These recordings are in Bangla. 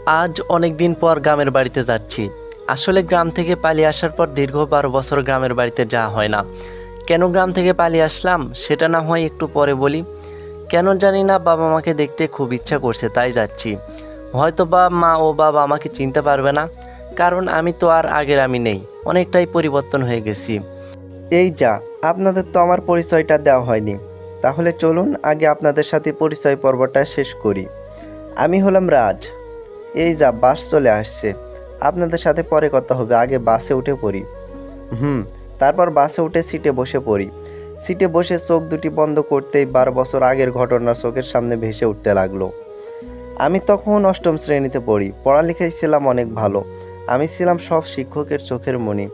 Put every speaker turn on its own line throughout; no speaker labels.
আজ অনেক দিন পর গ্রামের বাড়িতে যাচ্ছি। আসলে গ্রাম থেকে পালিয়ে আসার পর দীর্ঘ 12 বছর গ্রামের বাড়িতে যাওয়া হয় না। কেন গ্রাম থেকে পালিয়ে আসলাম সেটা না হয় একটু পরে বলি। কেন জানি না, বাবা মাকে দেখতে খুব ইচ্ছা করছে তাই যাচ্ছি। হয়তো বা মা ও বাবা আমাকে চিনতে পারবে না, কারণ আমি তো আর আগের আমি নেই, অনেকটাই পরিবর্তন হয়ে গেছি।
এই যা, আপনাদের তো আমার পরিচয়টা দেওয়া হয়নি। তাহলে চলুন আগে আপনাদের সাথে পরিচয় পর্বটা শেষ করি। আমি হলাম রাজ। এই যা, বাস চলে আসছে। আপনাদের সাথে পরে কথা হবে, আগে বাসে উঠে পড়ি। হুম। তারপর বাসে উঠে সিটে বসে পড়ি। সিটে বসে চোখ দুটি বন্ধ করতেই 12 বছর আগের ঘটনা চোখের সামনে ভেসে উঠতে লাগলো। আমি তখন অষ্টম শ্রেণীতে পড়ি। পড়ালেখায় ছিলাম অনেক ভালো। আমি ছিলাম সব শিক্ষকের চোখের মণি।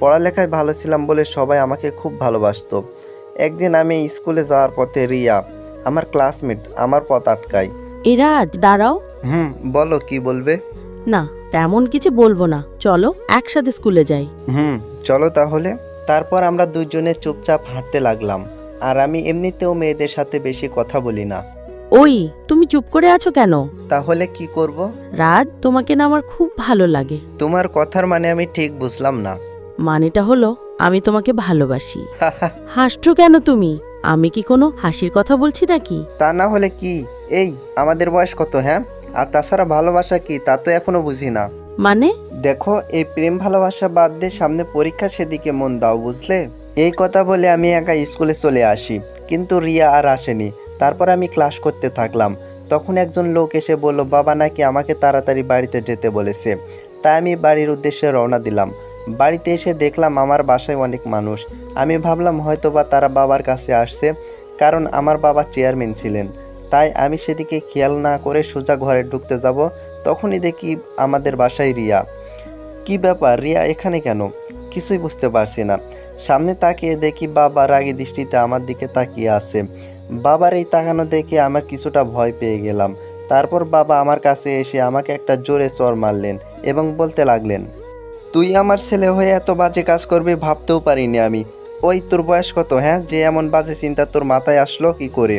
পড়ালেখায় ভালো ছিলাম বলে সবাই আমাকে খুব ভালোবাসতো। একদিন আমি স্কুলে যাওয়ার পথে রিয়া, আমার ক্লাসমেট, আমার পথ আটকায়।
এরাজ দাঁড়াও।
বলো, কি বলবে?
না, তেমন কিছু বলবো না, চলো একসাথে স্কুলে যাই।
চলো তাহলে। তারপর আমরা দুজনে চুপচাপ হাঁটতে লাগলাম। আর আমি এমনিতেও মেয়েদের সাথে বেশি কথা বলি না।
ওই, তুমি চুপ করে আছো কেন?
তাহলে কি করব?
রাজ, তোমাকে না আমার খুব ভালো লাগে।
তোমার কথার মানে আমি ঠিক বুঝলাম না।
মানেটা হলো আমি তোমাকে ভালোবাসি। হাসছো কেন তুমি? আমি কি কোনো হাসির কথা বলছি নাকি?
তা না হলে কি? এই, আমাদের বয়স কত, হ্যাঁ? আর তাছাড়া ভালোবাসা কি তা তো এখনো বুঝি না।
মানে?
দেখো, এই প্রেম ভালোবাসা বাদ দিয়ে সামনে পরীক্ষা, সেদিকে মন দাও, বুঝলে? এই কথা বলে আমি একা স্কুলে চলে আসি, কিন্তু রিয়া আর আসেনি। তারপর আমি ক্লাস করতে থাকলাম। তখন একজন লোক এসে বলল বাবা নাকি আমাকে তাড়াতাড়ি বাড়িতে যেতে বলেছে। তাই আমি বাড়ির উদ্দেশ্যে রওনা দিলাম। বাড়িতে এসে দেখলাম আমার বাসায় অনেক মানুষ। আমি ভাবলাম হয়তোবা তারা বাবার কাছে আসছে, কারণ আমার বাবা চেয়ারম্যান ছিলেন। তাই আমি সেদিকে খেয়াল না করে সোজা ঘরে ঢুকতে যাব, তখনই দেখি আমাদের বাসায় রিয়া। কি ব্যাপার, রিয়া এখানে কেন? কিছুই বুঝতে পারছি না। সামনে তাকিয়ে দেখি বাবা রাগী দৃষ্টিতে আমার দিকে তাকিয়ে আছে। বাবার এই তাকানো দেখে আমার কিছুটা ভয় পেয়ে গেলাম। তারপর বাবা আমার কাছে এসে আমাকে একটা জোরে চড় মারলেন এবং বলতে লাগলেন, তুই আমার ছেলে হয়ে এত বাজে কাজ করবি ভাবতেও পারিনি আমি। ওই, তোর বয়স কত, হ্যাঁ, যে এমন বাজে চিন্তা তোর মাথায় আসলো কি করে?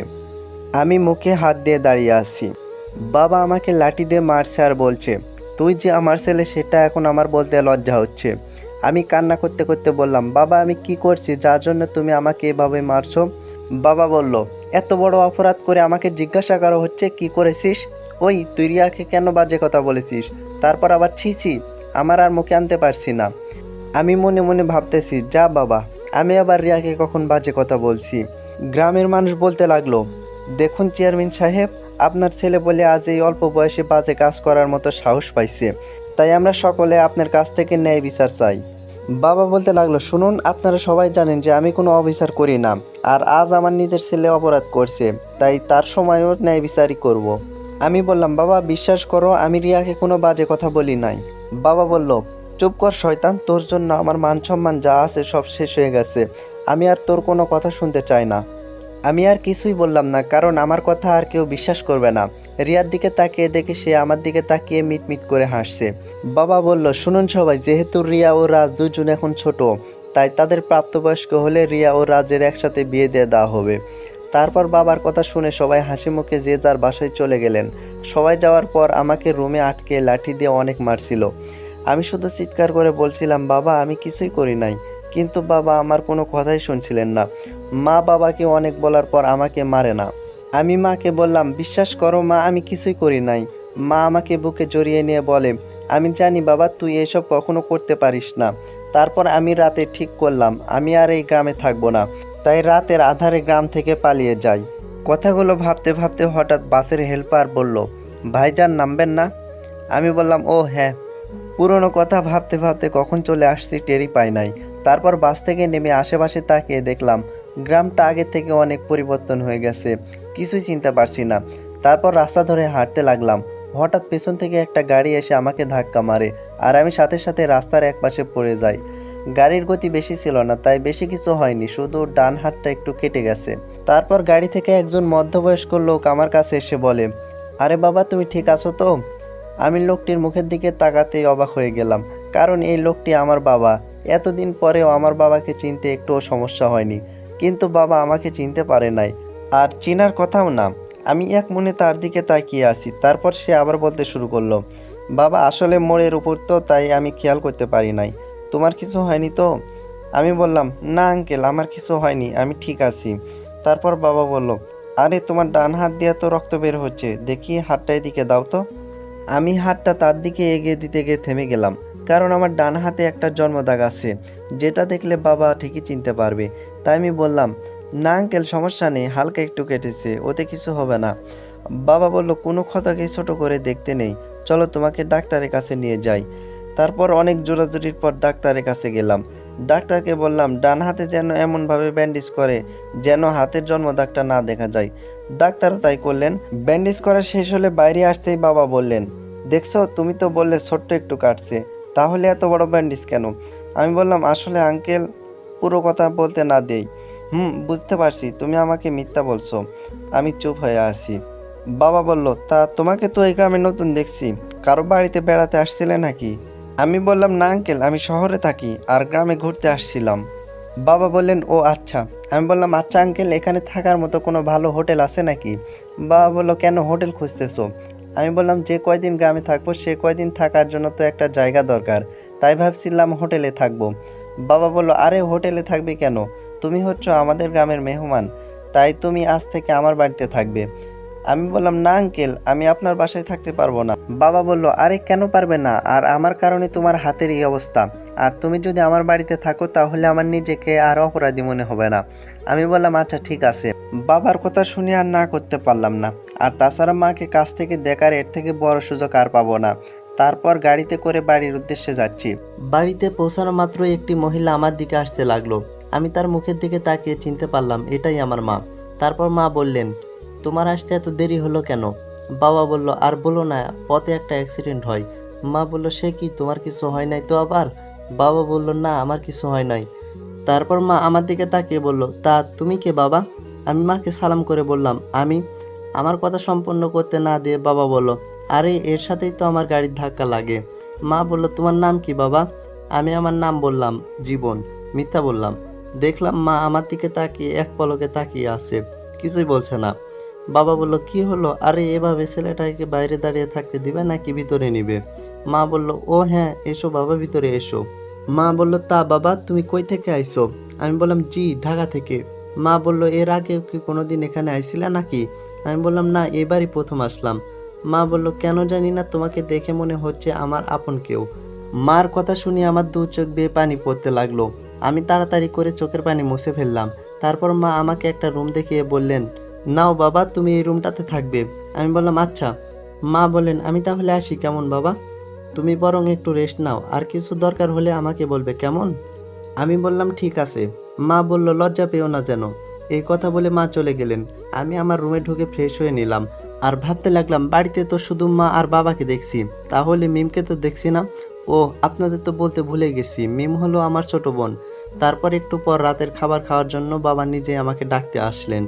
আমি মুখে হাত দিয়ে দাঁড়িয়ে আছি। বাবা আমাকে লাঠি দিয়ে মারছে আর বলছে, তুই যে আমার ছেলে সেটা এখন আমার বলতে লজ্জা হচ্ছে। আমি কান্না করতে করতে বললাম, বাবা আমি কি করছি যার জন্য তুমি আমাকে এভাবে মারছো? বাবা বলল, এত বড় অপরাধ করে আমাকে জিজ্ঞাসা করা হচ্ছে কি করেছিস? ওই, তুই রিয়াকে কেন বাজে কথা বলেছিস? তারপর আবার ছিছি, আমার আর মুখে আনতে পারছি না। আমি মনে মনে ভাবতেছি, যা বাবা, আমি আবার রিয়াকে কখন বাজে কথা বলছি? গ্রামের মানুষ বলতে লাগলো, দেখুন চেয়ারম্যান সাহেব, আপনার ছেলে বলে আজ এই অল্প বয়সে বাজে কাজ করার মতো সাহস পাইছে। তাই আমরা সকলে আপনার কাছ থেকে ন্যায় বিচার চাই। বাবা বলতে লাগলো, শুনুন, আপনারা সবাই জানেন যে আমি কোনো অবিচার করি না। আর আজ আমার নিজের ছেলে অপরাধ করছে, তাই তার সময়ও ন্যায় বিচারই করব। আমি বললাম, বাবা বিশ্বাস করো, আমি রিয়াকে কোনো বাজে কথা বলি নাই। বাবা বলল, চুপ কর শয়তান, তোর জন্য আমার মান সম্মান যা আছে সব শেষ হয়ে গেছে। আমি আর তোর কোনো কথা শুনতে চাই না। আমি আর কিছুই বললাম না, কারণ আমার কথা আর কেউ বিশ্বাস করবে না। রিয়ার দিকে তাকিয়ে দেখি সে আমার দিকে তাকিয়ে মিটমিট করে হাসছে। বাবা বলল, শুনুন সবাই, যেহেতু রিয়া ও রাজ দুজন এখন ছোট, তাই তাদের প্রাপ্তবয়স্ক হলে রিয়া ও রাজের একসাথে বিয়ে দিয়ে দেওয়া হবে। তারপর বাবার কথা শুনে সবাই হাসি মুখে যে যার বাসায় চলে গেলেন। সবাই যাওয়ার পর আমাকে রুমে আটকে লাঠি দিয়ে অনেক মারছিল। আমি শুধু চিৎকার করে বলছিলাম, বাবা আমি কিছুই করি নাই। কিন্তু বাবা আমার কোনো কথাই শুনছিলেন না। মা বাবাকে অনেক বলার পর আমাকে মারে না। আমি মাকে বললাম, বিশ্বাস করো মা, আমি কিছুই করি নাই। মা আমাকে বুকে জড়িয়ে নিয়ে বলে, আমি জানি বাবা তুই এসব কখনো করতে পারিস না। তারপর আমি রাতে ঠিক করলাম আমি আর এই গ্রামে থাকবো না। তাই রাতের আধারে গ্রাম থেকে পালিয়ে যাই। কথাগুলো ভাবতে ভাবতে হঠাৎ বাসের হেল্পার বলল, ভাইজান নামবেন না? আমি বললাম, ও হ্যাঁ। পুরনো কথা ভাবতে ভাবতে কখন চলে আসছি টেরই পাই নাই। তারপর বাস থেকে নেমে আশেপাশে তাকিয়ে দেখলাম গ্রামটা আগের থেকে অনেক পরিবর্তন হয়ে গেছে। কিছুই চিনতে পারছি না। তারপর রাস্তা ধরে হাঁটতে লাগলাম। হঠাৎ পেছন থেকে একটা গাড়ি এসে আমাকে ধাক্কা মারে, আর আমি সাথে সাথে রাস্তার একপাশে পড়ে যাই। গাড়ির গতি বেশি ছিল না, তাই বেশি কিছু হয়নি, শুধু ডান হাতটা একটু কেটে গেছে। তারপর গাড়ি থেকে একজন মধ্যবয়স্ক লোক আমার কাছে এসে বলে, আরে বাবা তুমি ঠিক আছো তো? আমি লোকটির মুখের দিকে তাকাতেই অবাক হয়ে গেলাম, কারণ এই লোকটি আমার বাবা। এতদিন পরেও আমার বাবাকে চিনতে একটুও সমস্যা হয়নি। কিন্তু বাবা আমাকে চিনতে পারে নাই, আর চেনার কথাও না। আমি এক মনে তার দিকে তাকিয়ে আছি। তারপর সে আবার বলতে শুরু করলো, বাবা আসলে মোড়ের উপর তো, তাই আমি খেয়াল করতে পারি নাই। তোমার কিছু হয়নি তো? আমি বললাম, না আঙ্কেল, আমার কিছু হয়নি, আমি ঠিক আছি। তারপর বাবা বলল, আরে তোমার ডান হাত দিয়ে তো রক্ত বের হচ্ছে, দেখি হাতটা এদিকে দাও তো। আমি হাতটা তার দিকে এগিয়ে দিতে গিয়ে থেমে গেলাম, কারণ আমার ডান হাতে একটা জন্মদাগ আছে, যেটা দেখলে বাবা ঠিকই চিনতে পারবে। তাই আমি বললাম, না আঙ্কেল, সমস্যা নেই, হালকা একটু কেটেছে, ওতে কিছু হবে না। বাবা বলল, কোনো ক্ষতকে ছোট করে দেখতে নেই, চলো তোমাকে ডাক্তারের কাছে নিয়ে যাই। তারপর অনেক জোরাজুরির পর ডাক্তারের কাছে গেলাম। ডাক্তারকে বললাম ডান হাতে যেন এমনভাবে ব্যান্ডেজ করে যেন হাতের জন্মদাগটা না দেখা যায়। ডাক্তারও তাই করলেন। ব্যান্ডেজ করা শেষ হলে বাইরে আসতেই বাবা বললেন, দেখছো, তুমি তো বললে ছোট্ট একটু কাটছে, তাহলে এত বড় ব্যান্ডেজ কেন? আমি বললাম, আসলে আঙ্কেল, পুরো কথা বলতে না দেই। বুঝতে পারছি, তুমি আমাকে মিথ্যা বলছো। আমি চুপ হয়ে আছি। বাবা বলল, তা তোমাকে তো এই গ্রামে নতুন দেখছি, কারো বাড়িতে বেড়াতে আসছিলে নাকি? আমি বললাম, না আঙ্কেল, আমি শহরে থাকি আর গ্রামে ঘুরতে আসছিলাম। বাবা বললেন, ও আচ্ছা। আমি বললাম, আচ্ছা আঙ্কেল, এখানে থাকার মতো কোনো ভালো হোটেল আছে নাকি? বাবা বললো, কেন, হোটেল খুঁজতেছো? আমি বললাম, যে কয়দিন গ্রামে থাকবো সে কয়দিন থাকার জন্য তো একটা জায়গা দরকার, তাই ভাবছিলাম হোটেলে থাকবো। বাবা বলল, আরে হোটেলে থাকবে কেন, তুমি হচ্ছ আমাদের গ্রামের মেহমান, তাই তুমি আজ থেকে আমার বাড়িতে থাকবে। আমি বললাম, না আঙ্কেল, আমি আপনার বাসায় থাকতে পারবো না। বাবা বলল, আরে কেন পারবে না, আর আমার কারণে তোমার হাতের এই অবস্থা, আর তুমি যদি আমার বাড়িতে থাকো তাহলে আমার নিজেকে আর অপরাধী মনে হবে না। আমি বললাম, আচ্ছা ঠিক আছে। বাবার কথা শুনে আর না করতে পারলাম না, আর তাছাড়া মাকে কাছ থেকে দেখার এর থেকে বড় সুযোগ আর পাবো না। তারপর গাড়িতে করে বাড়ির উদ্দেশ্যে যাচ্ছি। বাড়িতে পৌঁছানো মাত্রই একটি মহিলা আমার দিকে আসতে লাগলো। আমি তার মুখের দিকে তাকিয়ে চিনতে পারলাম এটাই আমার মা। তারপর মা বললেন, তোমার আসতে এত দেরি হলো কেন? বাবা বলল, আর বলো না, পথে একটা অ্যাক্সিডেন্ট হয়। মা বলল, সে কি, তোমার কিছু হয় নাই তো আবার? বাবা বলল, না, আমার কিছু হয় নাই। তারপর মা আমার দিকে তাকিয়ে বলল, তা তুমি কে বাবা? আমি মাকে সালাম করে বললাম, আমি। আমার কথা সম্পূর্ণ করতে না দিয়ে বাবা বলল, আরে এর সাথেই তো আমার গাড়ির ধাক্কা লাগে। মা বলল, তোমার নাম কি বাবা? আমি আমার নাম বললাম, জীবন। মিথ্যা বললাম। দেখলাম মা আমার দিকে তাকিয়ে এক পলকে তাকিয়ে আছে, কিছুই বলছে না। বাবা বলল, কি হলো? আরে এভাবে ছেলেটাকে বাইরে দাঁড়িয়ে থাকতে দিবে নাকি ভিতরে নিবে? মা বলল, ও হ্যাঁ, এসো বাবা, ভিতরে এসো। মা বলল, তা বাবা, তুমি কই থেকে আইছো? আমি বললাম, জি, ঢাকা থেকে। মা বলল, এর আগে কি কোনোদিন এখানে আইছিলা নাকি? আমি বললাম, না, এবারই প্রথম আসলাম। মা বলল, কেন জানি না, তোমাকে দেখে মনে হচ্ছে আমার আপন কেউ। মার কথা শুনে আমার দু চোখ বেয়ে পানি পড়তে লাগলো। আমি তাড়াতাড়ি করে চোখের পানি মুছে ফেললাম। তারপর মা আমাকে একটা রুম দেখিয়ে বললেন, নাও বাবা, তুমি এই রুমটাতে থাকবে। আমি বললাম, আচ্ছা। মা বললেন, আমি তাহলে আসি কেমন বাবা? তুমি বরং একটু রেস্ট নাও, আর কিছু দরকার হলে আমাকে বলবে, কেমন? আমি বললাম, ঠিক আছে। মা বলল, লজ্জা পেও না যেন। এই কথা বলে মা চলে গেলেন। আমি আমার রুমে ঢুকে ফ্রেশ হয়ে নিলাম, আর ভাবতে লাগলাম, বাড়িতে তো শুধু মা আর বাবাকে দেখছি, তাহলে মিমকে তো দেখছি না। ও, আপনাদের তো বলতে ভুলে গেছি, মিম হলো আমার ছোট বোন। তারপর একটু পর রাতের খাবার খাওয়ার জন্য বাবা নিজে আমাকে ডাকতে আসলেন।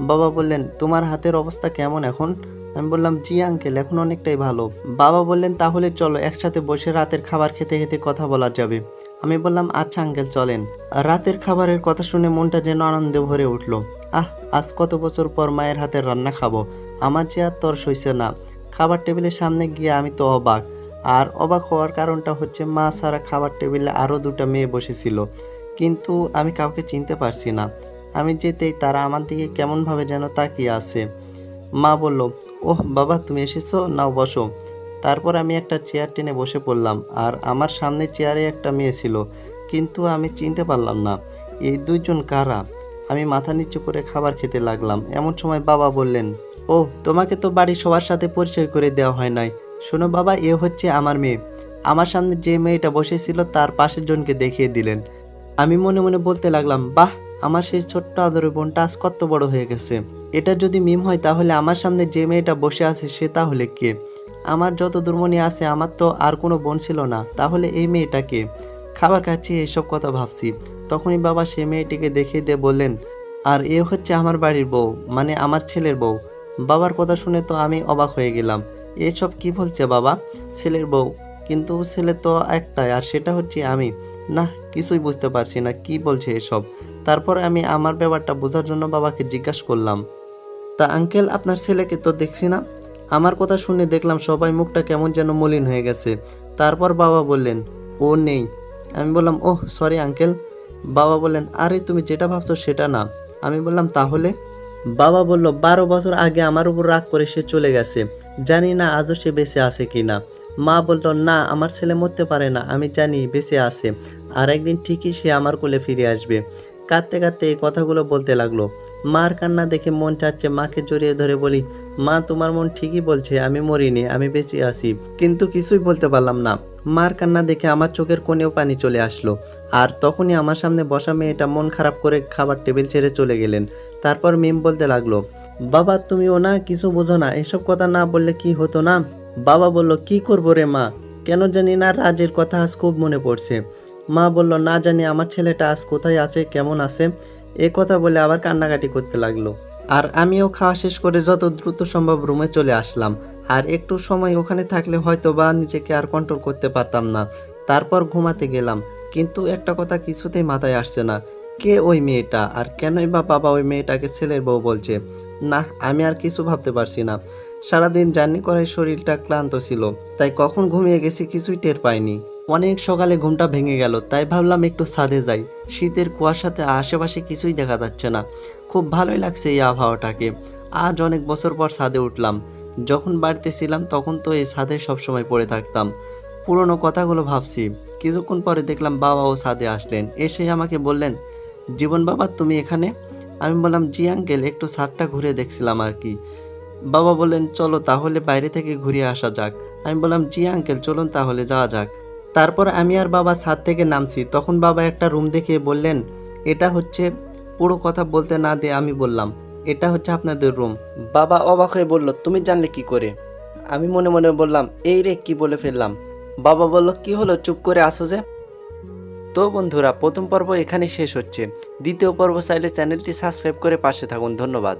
বাবা বললেন, তোমার হাতের অবস্থা কেমন এখন? আমি বললাম, জি আঙ্কেল, এখন অনেকটাই ভালো। বাবা বললেন, তাহলে চলো একসাথে বসে রাতের খাবার খেতে খেতে কথা বলা যাবে। আমি বললাম, আচ্ছা আঙ্কেল, চলেন। রাতের খাবারের কথা শুনে মনটা যেন আনন্দে ভরে উঠলো। আজ কত বছর পর মায়ের হাতের রান্না খাবো, আমার যে আর তর সইছে না। খাবার টেবিলের সামনে গিয়ে আমি তো অবাক। আর অবাক হওয়ার কারণটা হচ্ছে, মা ছাড়া খাবার টেবিলে আরও দুটো মেয়ে বসেছিল, কিন্তু আমি কাউকে চিনতে পারছি না। আমি যেতেই তারা আমার দিকে কেমনভাবে যেন তাকিয়ে আছে। মা বলল, ওহ বাবা, তুমি এসেছো, নাও বসো। তারপর আমি একটা চেয়ার টেনে বসে পড়লাম, আর আমার সামনে চেয়ারে একটা মেয়ে ছিল, কিন্তু আমি চিনতে পারলাম না এই দুইজন কারা। আমি মাথা নিচু করে খাবার খেতে লাগলাম। এমন সময় বাবা বললেন, ও, তোমাকে তো বাড়ির সবার সাথে পরিচয় করে দেওয়া হয় নাই। শোনো বাবা, এ হচ্ছে আমার মেয়ে। আমার সামনে যে মেয়েটা বসেছিল তার পাশের জনকে দেখিয়ে দিলেন। আমি মনে মনে বলতে লাগলাম, বাহ, আমার সেই ছোট্ট আদরের বোনটা আজ কত বড় হয়ে গেছে। এটা যদি মিম হয় তাহলে আমার সামনে যে মেয়েটা বসে আছে সে তাহলে কে? আমার যত দুর্মনি আছে, আমার তো আর কোনো বোন ছিল না, তাহলে এই মেয়েটা কে? খাবার খাচ্ছি, এইসব কথা ভাবছি, তখনই বাবা সে মেয়েটিকে দেখিয়ে দিয়ে বললেন, আর এ হচ্ছে আমার বাড়ির বউ, মানে আমার ছেলের বউ। বাবার কথা শুনে তো আমি অবাক হয়ে গেলাম। এসব কি বলছে বাবা? ছেলের বউ? কিন্তু ছেলে তো একটাই, আর সেটা হচ্ছে আমি। না, কিছুই বুঝতে পারছি না কি বলছে এসব। তারপর আমি আমার ব্যাপারটা বোঝার জন্য বাবাকে জিজ্ঞাসা করলাম, তা আঙ্কেল, আপনার ছেলেকে তো দেখছি না। আমার কথা শুনে দেখলাম সবাই মুখটা কেমন যেন মলিন হয়ে গেছে। তারপর বাবা বললেন, ও নেই। আমি বললাম, ওহ সরি আঙ্কেল। বাবা বললেন, আরে তুমি যেটা ভাবছো সেটা না। আমি বললাম, তাহলে? বাবা বলল, 12 বছর আগে আমার উপর রাগ করে সে চলে গেছে, জানি না আজও সে বেঁচে আছে কি না। মা বলল, না আমার ছেলে মরতে পারে না, আমি জানি বেঁচে আছে, আর একদিন ঠিকই সে আমার কোলে ফিরে আসবে। কাঁদতে কাঁদতে এই কথাগুলো বলতে লাগলো। মার কান্না দেখে মন চাচ্ছে মাকে জড়িয়ে ধরে বলি, মা তোমার মন ঠিকই বলছে, আমি মরিনি, আমি বেঁচে আছি। কিন্তু কিছুই বলতে পারলাম না। মার কান্না দেখে আমার চোখের কোণেও পানি চলে আসলো। আর তখনই আমার সামনে বসা মেয়েটা মন খারাপ করে খাবার টেবিল ছেড়ে চলে গেলেন। তারপর মিম বলতে লাগলো, বাবা তুমিও না কিছু বোঝো না, এসব কথা না বললে কি হতো না? বাবা বলল, কি করবো রে মা, কেন জানি না রাজের কথা আজ খুব মনে পড়ছে। মা বলল, না জানি আমার ছেলেটা আজ কোথায় আছে, কেমন আছে। এ কথা বলে আবার কান্নাকাটি করতে লাগলো। আর আমিও খাওয়া শেষ করে যত দ্রুত সম্ভব রুমে চলে আসলাম। আর একটু সময় ওখানে থাকলে হয়তো বা নিজেকে আর কন্ট্রোল করতে পারতাম না। তারপর ঘুমাতে গেলাম, কিন্তু একটা কথা কিছুতেই মাথায় আসছে না, কে ওই মেয়েটা, আর কেনই বা বাবা ওই মেয়েটাকে ছেলের বউ বলছে। না, আমি আর কিছু ভাবতে পারছি না। সারাদিন জার্নি করায় শরীরটা ক্লান্ত ছিল, তাই কখন ঘুমিয়ে গেছি কিছুই টের পাইনি। অনেক সকালে ঘুমটা ভেঙে গেল, তাই ভাবলাম একটু ছাদে যাই। শীতের কুয়াশাতে আশেপাশে কিছুই দেখা যাচ্ছে না, খুব ভালোই লাগছে এই আবহাওয়াটাকে। আজ অনেক বছর পর ছাদে উঠলাম। যখন বাড়িতে ছিলাম তখন তো এই ছাদে সবসময় পড়ে থাকতাম, পুরনো কথাগুলো ভাবছি। কিছুক্ষণ পরে দেখলাম বাবাও ছাদে আসলেন, এসে আমাকে বললেন, জীবন বাবা তুমি এখানে? আমি বললাম, জি আঙ্কেল, একটু ছাদটা ঘুরে দেখছিলাম আর কি। বাবা বললেন, চলো তাহলে বাইরে থেকে ঘুরে আসা যাক। আমি বললাম, জি আঙ্কেল চলুন তাহলে যাওয়া যাক। তারপর আমি আর বাবা ছাদ থেকে নামছি, তখন বাবা একটা রুম দেখিয়ে বললেন, এটা হচ্ছে, পুরো কথা বলতে না দিয়ে আমি বললাম, এটা হচ্ছে আপনাদের রুম। বাবা অবাক হয়ে বলল, তুমি জানলে কি করে? আমি মনে মনে বললাম, এই রে কি বলে ফেললাম। বাবা বলল, কি হলো চুপ করে আসো যে? তো বন্ধুরা, প্রথম পর্ব এখানে শেষ হচ্ছে। দ্বিতীয় পর্ব চাইলে চ্যানেলটি সাবস্ক্রাইব করে পাশে থাকুন। ধন্যবাদ।